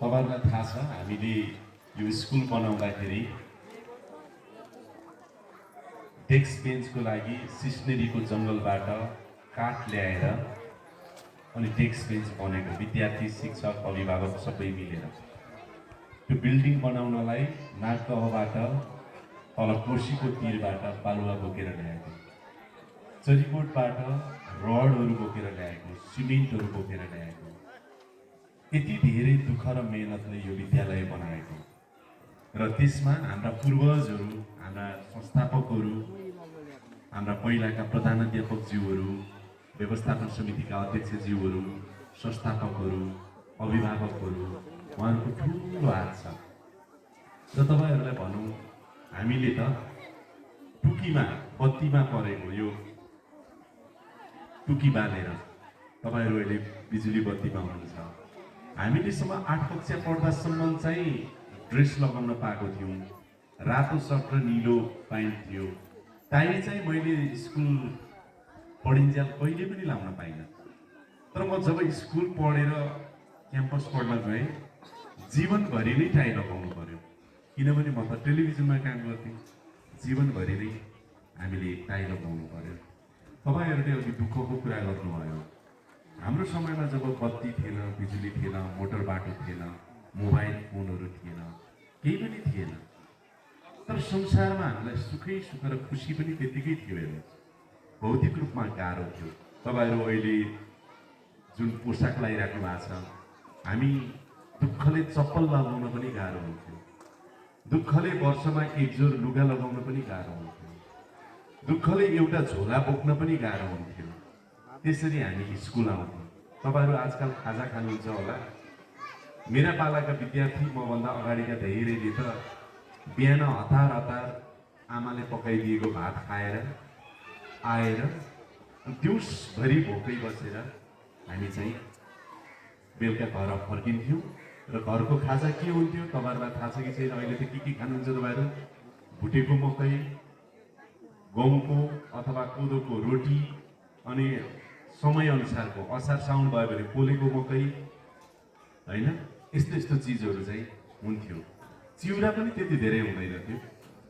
तपाईहरुलाई थाहा छ हामीले यो स्कुल बनाउँदाखेरि डेस्क बेन्चको लागि सिस्नेरीको जङ्गलबाट काठ ल्याएर अनि डेस्क बेन्च बनेको विद्यार्थी शिक्षक अभिभावक सबै मिलेर त्यो बिल्डिङ बनाउनलाई नागदहबाट तल कोशीको तीरबाट बालुवा बोकेर ल्याएको, चरीकोटबाट रडहरू बोकेर ल्याएको, सिमेन्टहरू बोकेर ल्याएको, यति धेरै दुःख र मेहनतले यो विद्यालय बनाएको र त्यसमा हाम्रा पूर्वजहरू, हाम्रा संस्थापकहरू, हाम्रा पहिलाका प्रधानाध्यापकज्यूहरू, व्यवस्थापन समितिका अध्यक्षज्यूहरू, संस्थापकहरू, अभिभावकहरू, उहाँहरूको ठुलो हात छ। र तपाईहरुलाई भनौँ, हामीले त टुकीमा बत्तीमा परेको यो टुकी बालेर तपाईहरु अहिले बिजुली बत्तीमा हुनुहुन्छ। हामीलेसम्म 8 कक्षा पढ्दासम्म चाहिँ ड्रेस लगाउन पाएको थियौँ, रातो सर्ट र निलो प्यान्ट थियो। टाई चाहिँ मैले स्कुल पढिन्जेल कहिले पनि लाउन पाइनँ। तर म जब स्कुल पढेर क्याम्पस पढ्न गएँ, जीवनभरि नै टाई लगाउनु पर्यो, किनभने म त टेलिभिजनमा काम गर्थेँ। जीवनभरि नै हामीले टाई लगाउनु पर्यो। तपाईहरुले अघि दुःखको कुरा गर्नुभयो। हाम्रो समयमा जब बत्ती थिएन, बिजुली थिएन, मोटर बाटो थिएन, मोबाइल फोनहरू थिएन, केही पनि थिएन, तर संसारमा हामीलाई सुखै सुख र खुसी पनि त्यतिकै थियो। हेर्नुहोस्, भौतिक रूपमा गाह्रो थियो। तपाईहरु अहिले जुन पोसाक लगाइराख्नु भएको छ, हामी दुःखले चप्पल लगाउन पनि गाह्रो हुन्थ्यो, दुःखले वर्षमा एक जोर लुगा लगाउन पनि गाह्रो हुन्थ्यो, दुःखले एउटा झोला बोक्न पनि गाह्रो हुन्थ्यो। त्यसरी हामी स्कुल आउँथ्यौँ। तपाईहरु आजकल खाजा खानुहुन्छ होला। मेरा पालाका विद्यार्थी मभन्दा अगाडिका धेरैले त बिहान हतार हतार आमाले पकाइदिएको भात खाएर आएर दिउँसभरि भोकै बसेर हामी चाहिँ बेलुका घर फर्किन्थ्यौँ। र घरको खाजा के हुन्थ्यो तपाईहरुलाई थाहा छ कि छैन? अहिले त के खानुहुन्छ तपाईहरु? भुटेको मकै, गहुँको अथवा कोदोको रोटी, अनि समयअनुसारको असार साउन भयो भने पोलेको मकै, होइन, यस्तो यस्तो चिजहरू चाहिँ हुन्थ्यो। चिउरा पनि त्यति धेरै हुँदैन थियो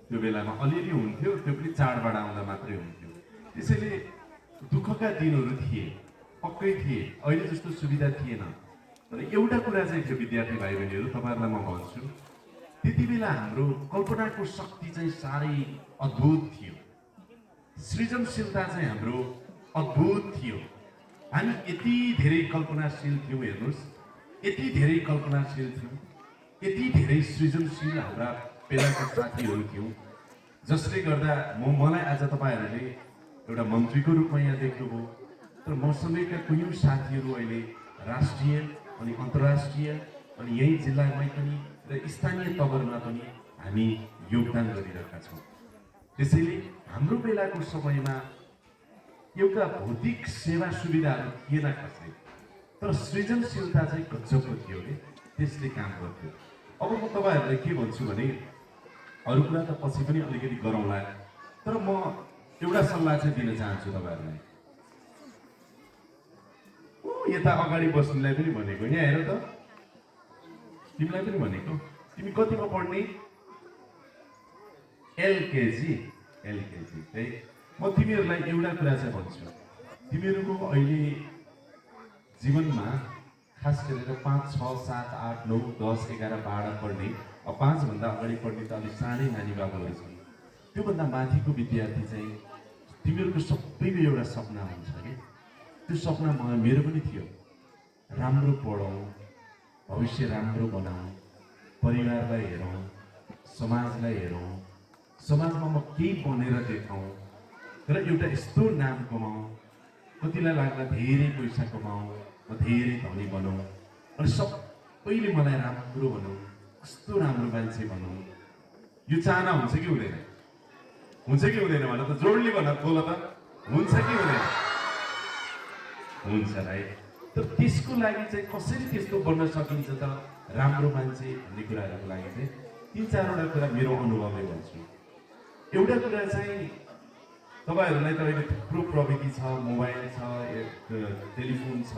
त्यो बेलामा, अलिअलि हुन्थ्यो, त्यो पनि चाडबाड आउँदा मात्रै हुन्थ्यो। त्यसैले दुःखका दिनहरू थिए, पक्कै थिए, अहिले जस्तो सुविधा थिएन। तर एउटा कुरा चाहिँ थियो विद्यार्थी भाइ बहिनीहरू, तपाईहरुलाई म भन्छु, त्यति बेला हाम्रो कल्पनाको शक्ति चाहिँ साह्रै अद्भुत थियो, सृजनशीलता चाहिँ हाम्रो अद्भुत थियो। हामी यति धेरै कल्पनाशील थियौँ। हेर्नुहोस्, यति धेरै कल्पनाशील थियौँ, यति धेरै सृजनशील हाम्रा बेलाका साथीहरू थियौँ, जसले गर्दा मलाई आज तपाईहरुले एउटा मन्त्रीको रूपमा यहाँ देख्नुभयो। तर मसँगैका कयौँ साथीहरू अहिले राष्ट्रिय अनि अन्तर्राष्ट्रिय अनि यही जिल्लामै पनि र स्थानीय तवरमा पनि हामी योगदान गरिरहेका छौँ। त्यसैले हाम्रो बेलाको समयमा एउटा भौतिक सेवा सुविधाहरू थिएन कसै, तर सृजनशीलता चाहिँ गजबको थियो कि त्यसले काम गर्थ्यो। अब म तपाईहरुलाई के भन्छु भने, अरू कुरा त पछि पनि अलिकति गरौँला, तर म एउटा सल्लाह चाहिँ दिन चाहन्छु तपाईहरुलाई। यता अगाडि बस्नेलाई पनि भनेको, यहाँ हेर त, तिमीलाई पनि भनेको, तिमी कतिमा पढ्ने? एलकेजी है। म तिमीहरूलाई एउटा कुरा चाहिँ भन्छु, तिमीहरूको अहिले जीवनमा खास गरेर 5, 6, 7, 8, 9, 10, 11, 12 पढ्ने, 5 भन्दा अगाडि पढ्ने त अलिक सानै नानी बाबुहरू छन्। त्योभन्दा माथिको विद्यार्थी चाहिँ तिमीहरूको सबैको एउटा सपना हुन्छ कि, त्यो सपना मेरो पनि थियो। राम्रो पढौँ, भविष्य राम्रो बनाऊँ, परिवारलाई हेरौँ, समाजलाई हेरौँ, समाजमा म केही बनेर देखाउँ र एउटा यस्तो नाम कमाऊँ, कतिलाई लाग्ला धेरै पैसा कमाऊँ, म धेरै धनी बनाऊँ, अनि सबैले मलाई राम्रो बनाऊँ, कस्तो राम्रो मान्छे बनाऊँ। यो चाहना हुन्छ कि हुँदैन? हुन्छ कि हुँदैन भन त, जोडले भन, बोल त, हुन्छ कि हुँदैन? हुन्छ, राइट। तर त्यसको लागि चाहिँ कसरी त्यस्तो बन्न सकिन्छ त राम्रो मान्छे भन्ने कुराहरूको लागि चाहिँ 3-4वटा कुरा मेरो अनुभवले भन्छु। एउटा कुरा चाहिँ तपाईहरुलाई त अहिले थुप्रो प्रविधि छ, मोबाइल छ, टेलिफोन छ,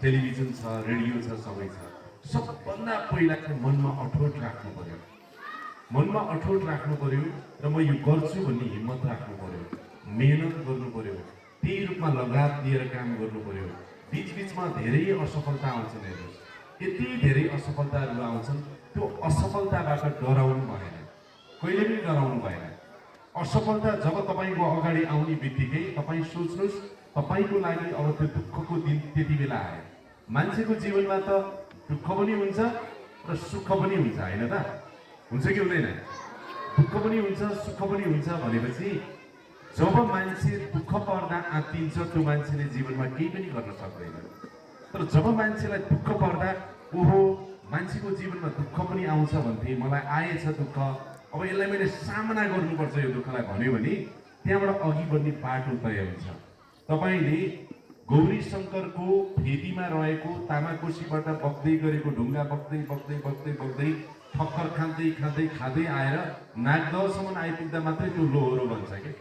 टेलिभिजन छ, रेडियो छ, सबै छ। सबभन्दा पहिला चाहिँ मनमा अठोट राख्नु पर्यो। मनमा अठोट राख्नु पर्यो र म यो गर्छु भन्ने हिम्मत राख्नु पर्यो, मेहनत गर्नु पर्यो, त्यही रूपमा लगात दिएर काम गर्नु पर्यो। बिचबिचमा धेरै असफलता आउँछन्, हेर्नुहोस्, यति धेरै असफलताहरू आउँछन्। त्यो असफलताबाट डराउनु भएन, कहिले पनि डराउनु भएन। असफलता जब तपाईँको अगाडि आउने बित्तिकै तपाईँ सोच्नुहोस् तपाईँको लागि अब त्यो दुःखको दिन त्यति बेला आयो। मान्छेको जीवनमा त दुःख पनि हुन्छ र सुख पनि हुन्छ, होइन त? हुन्छ कि हुँदैन? दुःख पनि हुन्छ, सुख पनि हुन्छ भनेपछि जब मान्छे दुःख पर्दा आत्तिन्छ त्यो मान्छेले जीवनमा केही पनि गर्न सक्दैन। तर जब मान्छेलाई दुःख पर्दा ओहो मान्छेको जीवनमा दुःख पनि आउँछ भन्थे, मलाई आएछ दुःख, अब यसलाई मैले सामना गर्नुपर्छ यो दुःखलाई भन्यो भने त्यहाँबाट अघि बढ्ने बाटो तय हुन्छ। तपाईँले गौरी शङ्करको फेदीमा रहेको तामाकोसीबाट बग्दै गरेको ढुङ्गा बग्दै बग्दै बग्दै बग्दै ठक्कर खाँदै खाँदै खाँदै आएर नागदहसम्म आइपुग्दा मात्रै त्यो लोहोरो बन्छ कि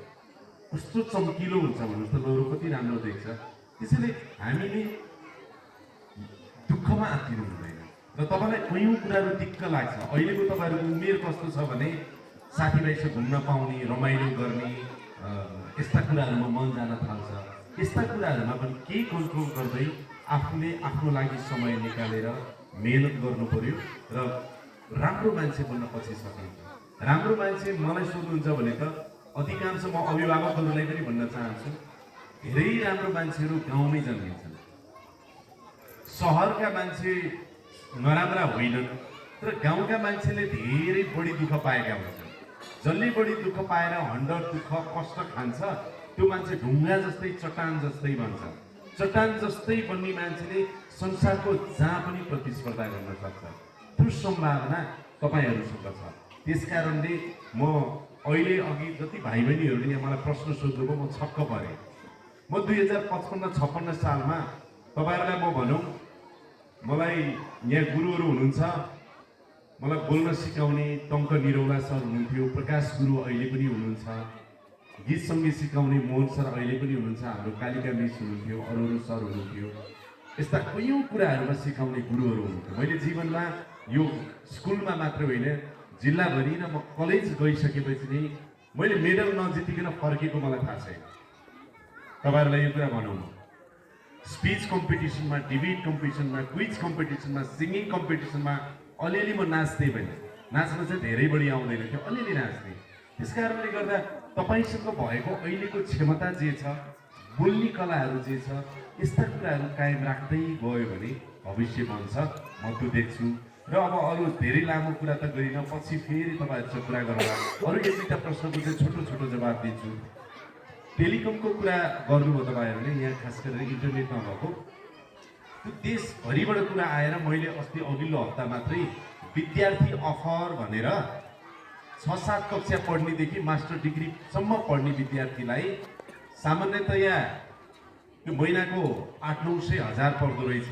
कस्तो चम्किलो हुन्छ भन्नुहोस् त, लोहोरो कति राम्रो देख्छ। त्यसैले हामीले दुःखमा आत्तिनु हुँदैन। र तपाईँलाई कयौँ कुराहरू दिक्क लाग्छ। अहिलेको तपाईँहरूको उमेर कस्तो छ भने साथीभाइसँग घुम्न पाउने, रमाइलो गर्ने, यस्ता कुराहरूमा मन जान थाल्छ। यस्ता कुराहरूमा पनि केही कन्ट्रोल गर्दै आफूले आफ्नो लागि समय निकालेर मेहनत गर्नु पर्यो र राम्रो मान्छे बन्न पछि सकिन्छ। राम्रो मान्छे मलाई सोध्नुहुन्छ भने त अधिकांश म अभिभावकहरूलाई पनि भन्न चाहन्छु, धेरै राम्रो मान्छेहरू गाउँमै जन्मिन्छन्। सहरका मान्छे नराम्रा होइनन्, तर गाउँका मान्छेले धेरै बढी दुःख पाएका हुन्छन्। जसले बढी दुःख पाएर हन्डर दुःख कष्ट खान्छ त्यो मान्छे ढुङ्गा जस्तै चट्टान जस्तै बन्छ। चट्टान जस्तै बन्ने मान्छेले संसारको जहाँ पनि प्रतिस्पर्धा गर्न सक्छ। त्यो सम्भावना तपाईँहरूसँग छ। त्यसकारणले म अहिले अघि जति भाइ बहिनीहरूले यहाँ मलाई प्रश्न सोध्नुभयो म छक्क परेँ। म 2055-56 सालमा तपाईँहरूलाई म भनौँ, मलाई यहाँ गुरुहरू हुनुहुन्छ, मलाई बोल्न सिकाउने टङ्क निरौला सर हुनुहुन्थ्यो, प्रकाश गुरु अहिले पनि हुनुहुन्छ, गीत सङ्गीत सिकाउने मोहन सर अहिले पनि हुनुहुन्छ, हाम्रो कालिका मिस हुनुहुन्थ्यो, अरू सर हुनुहुन्थ्यो। यस्ता कयौँ कुराहरूमा सिकाउने गुरुहरू हुनुहुन्थ्यो। मैले जीवनमा यो स्कुलमा मात्र होइन जिल्लाभरि र म कलेज गइसकेपछि नै मैले मेडल नजितिकन फर्केको मलाई थाहा छैन। तपाईँहरूलाई यो कुरा भनौँ, स्पिच कम्पिटिसनमा, डिबेट कम्पिटिसनमा, क्विज कम्पिटिसनमा, सिङ्गिङ कम्पिटिसनमा अलिअलि म नाच्थेँ भने, नाच्न चाहिँ धेरै बढी आउँदैन थियो, अलिअलि नाच्थेँ। त्यस कारणले गर्दा तपाईँसँग भएको अहिलेको क्षमता जे छ, बोल्ने कलाहरू जे छ, यस्ता कुराहरू कायम राख्दै गयो भने भविष्य बन्छ, म त्यो देख्छु। र अब अरू धेरै लामो कुरा त गरिनँ, पछि फेरि तपाईँहरूसँग कुरा गरौँला। अरू एक दुईवटा प्रश्नको चाहिँ छोटो छोटो जवाब दिन्छु। टेलिकमको कुरा गर्नुभयो तपाईँहरूले, यहाँ खास गरेर इन्टरनेट नभएको त्यो देशभरिबाट कुरा आएर मैले अस्ति अघिल्लो हप्ता मात्रै विद्यार्थी अफर भनेर 6-7 कक्षा पढ्नेदेखि मास्टर डिग्रीसम्म पढ्ने विद्यार्थीलाई सामान्यतया त्यो महिनाको 800-900 हजार पर्दो रहेछ,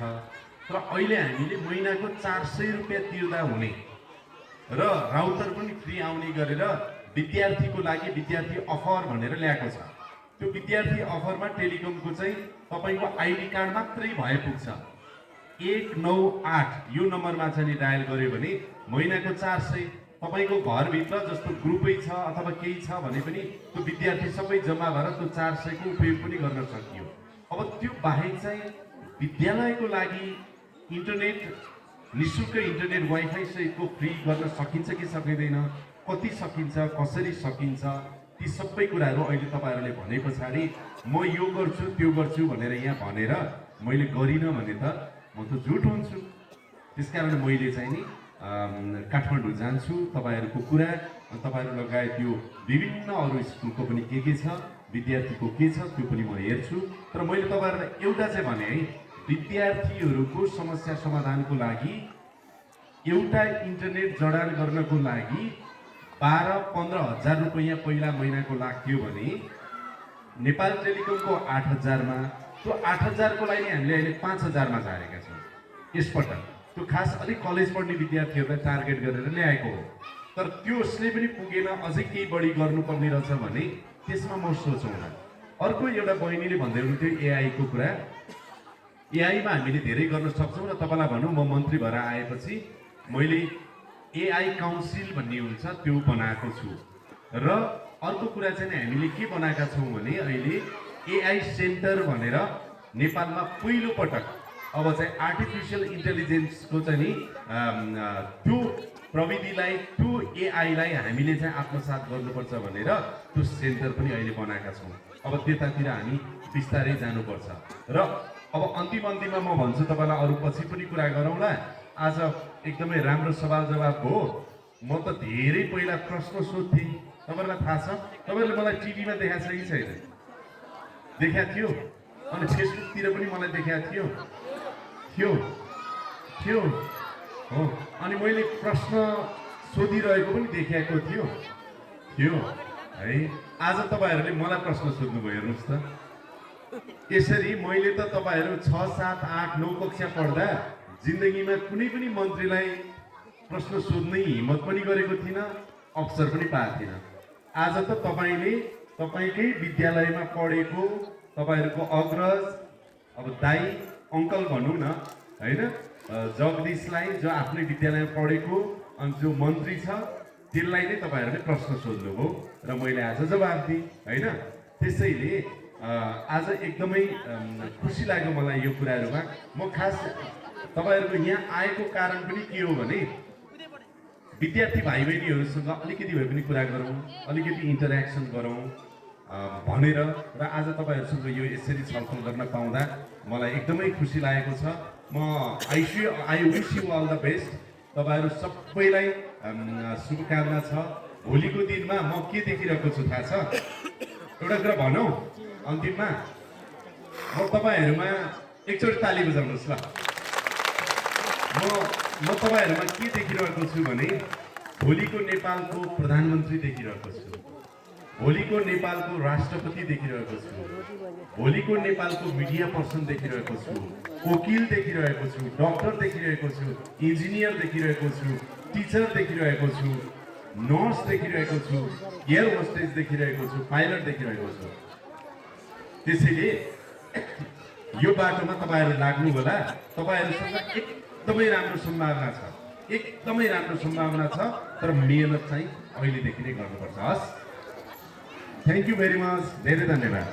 तर अहिले हामीले महिनाको 400 रुपियाँ तिर्दा हुने र राउटर पनि फ्री आउने गरेर विद्यार्थीको लागि विद्यार्थी अफर भनेर ल्याएको छ। त्यो विद्यार्थी अफरमा टेलिकमको चाहिँ तपाईँको आइडी कार्ड मात्रै भए पुग्छ। 198 यो नम्बरमा चाहिँ नि डायल गर्यो भने महिनाको 400, तपाईँको घरभित्र जस्तो ग्रुपै छ अथवा केही छ भने पनि त्यो विद्यार्थी सबै जम्मा भएर त्यो 400 को उपयोग पनि गर्न सकियो। अब त्यो बाहेक चाहिँ विद्यालयको लागि इन्टरनेट, निःशुल्क इन्टरनेट वाइफाई सहितको फ्री गर्न सकिन्छ कि सकिँदैन, कति सकिन्छ, कसरी सकिन्छ, ती सबै कुराहरू अहिले तपाईँहरूले भने पछाडि म यो गर्छु त्यो गर्छु भनेर यहाँ भनेर मैले गरिनँ भने त म त झुट हुन्छु। त्यसकारण मैले चाहिँ नि काठमाडौँ जान्छु, तपाईँहरूको कुरा, तपाईँहरू लगायत यो विभिन्न अरू स्कुलको पनि के छ, विद्यार्थीको के छ त्यो पनि म हेर्छु। तर मैले तपाईँहरूलाई एउटा चाहिँ भने है, विद्यार्थीहरूको समस्या समाधानको लागि एउटा इन्टरनेट जडान गर्नको लागि 12-15 हजार रुपियाँ पहिला महिनाको लाग्थ्यो भने नेपाल टेलिकमको 8,000मा, त्यो 8,000को लागि हामीले अहिले 5,000मा झारेका छौँ यसपटक। त्यो खास अलिक कलेज पढ्ने विद्यार्थीहरूलाई टार्गेट गरेर ल्याएको हो। तर त्यसले पनि पुगेन, अझै केही बढी गर्नुपर्ने रहेछ भने त्यसमा म सोचौँला। अर्को एउटा बहिनीले भन्दै हुनुहुन्थ्यो एआईको कुरा। एआईमा हामीले धेरै गर्न सक्छौँ र तपाईँलाई भनौँ म मन्त्री भएर आएपछि मैले एआई काउन्सिल भन्ने हुन्छ त्यो बनाएको छु र अर्को कुरा चाहिँ हामीले के बनाएका छौँ भने अहिले एआई सेन्टर भनेर नेपालमा पहिलो पटक अब चाहिँ आर्टिफिसियल इन्टेलिजेन्सको चाहिँ नि त्यो प्रविधिलाई त्यो एआईलाई हामीले चाहिँ आत्मसात गर्नुपर्छ भनेर त्यो सेन्टर पनि अहिले बनाएका छौँ। अब त्यतातिर हामी बिस्तारै जानुपर्छ र अब अन्तिममा म भन्छु तपाईँलाई अरू पछि पनि कुरा गरौँला। आज एकदमै राम्रो सवाल जवाब हो। म त धेरै पहिला प्रश्न सोध्थेँ, तपाईँहरूलाई थाहा छ? तपाईँहरूले मलाई टिभीमा देखाएको छ कि छैन? देखाएको थियो अनि फेसबुकतिर पनि मलाई देखाएको थियो हो। अनि मैले प्रश्न सोधिरहेको पनि देखाएको थियो है। आज तपाईँहरूले मलाई प्रश्न सोध्नुभयो, हेर्नुहोस् त। यसरी मैले त तपाईँहरू 6, 7, 8, 9 कक्षा पढ्दा जिन्दगीमा कुनै पनि मन्त्रीलाई प्रश्न सोध्ने हिम्मत पनि गरेको थिइनँ, अवसर पनि पाएको थिइनँ। आज त तपाईँले तपाईँकै विद्यालयमा पढेको तपाईँहरूको अग्रज, अब दाई अङ्कल भनौँ न होइन, जगदीशलाई जो आफ्नै विद्यालयमा पढेको अनि जो मन्त्री छ त्यसलाई नै तपाईँहरूले प्रश्न सोध्नुभयो र मैले आज जवाब दिएँ होइन। त्यसैले आज एकदमै खुसी लाग्यो मलाई यो कुराहरूमा। म खास तपाईँहरूको यहाँ आएको कारण पनि के हो भने विद्यार्थी भाइ बहिनीहरूसँग अलिकति भए पनि कुरा गरौँ, अलिकति इन्टरेक्सन गरौँ भनेर र आज तपाईँहरूसँग यो यसरी छलफल गर्न पाउँदा मलाई एकदमै खुसी लागेको छ। म I wish you all the best. तपाईँहरू सबैलाई शुभकामना छ। भोलिको दिनमा म के देखिरहेको छु थाहा छ? एउटा कुरा भनौँ अन्तिममा, म तपाईँहरूमा एकचोटि ताली बजाउनुहोस् ल। म तपाईँहरूमा के देखिरहेको छु भने भोलिको नेपालको प्रधानमन्त्री देखिरहेको छु, भोलिको नेपालको राष्ट्रपति देखिरहेको छु, भोलिको नेपालको मिडिया पर्सन देखिरहेको छु, वकिल देखिरहेको छु, डक्टर देखिरहेको छु, इन्जिनियर देखिरहेको छु, टिचर देखिरहेको छु, नर्स देखिरहेको छु, एयर होस्टेज देखिरहेको छु, पाइलट देखिरहेको छु। त्यसैले यो बाटोमा तपाईँहरू लाग्नु होला। तपाईँहरूसँग एकदमै राम्रो सम्भावना छ, एकदमै राम्रो सम्भावना छ, तर मेहनत चाहिँ अहिलेदेखि नै गर्नुपर्छ। हस्, थ्याङ्क यू भेरी मच, धेरै धन्यवाद।